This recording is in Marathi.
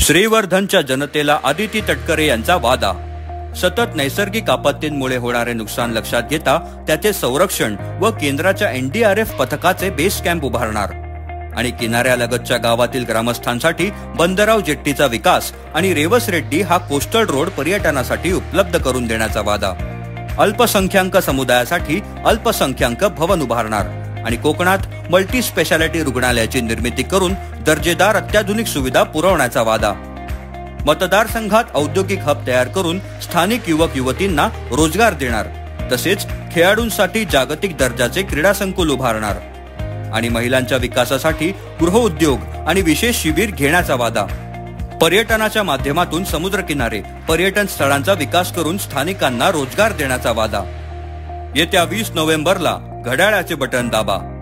श्रीवर्धनच्या जनतेला आदिती तटकरे यांचा वादा। सतत नैसर्गिक आपत्तींमुळे होणारे नुकसान लक्षात घेता त्याचे संरक्षण व केंद्राच्या NDRF पथकाचे बेस कॅम्प उभारणार आणि किनाऱ्यालगतच्या गावातील ग्रामस्थांसाठी बंदराव जेट्टीचा विकास आणि रेवस रेड्डी हा कोस्टल रोड पर्यटनासाठी उपलब्ध करून देण्याचा वादा। अल्पसंख्याक समुदायासाठी अल्पसंख्याक भवन उभारणार आणि कोकणात मल्टी स्पेशालिटी रुग्णालयाची निर्मिती करून दर्जेदार अत्याधुनिक सुविधा पुरवण्याचा वादा। मतदारसंघात औद्योगिक हब तयार करून स्थानिक युवक युवतींना रोजगार देणार, तसेच खेळाडूंसाठी जागतिक दर्जाचे क्रीडा संकुल उभारणार आणि महिलांच्या विकासासाठी गृहउद्योग आणि विशेष शिबिर घेण्याचा वादा। पर्यटनाच्या माध्यमातून समुद्रकिनारे पर्यटन स्थळांचा विकास करून स्थानिकांना रोजगार देण्याचा वादा। येत्या 20 नोव्हेंबरला घड्याळाचे बटन दाबा।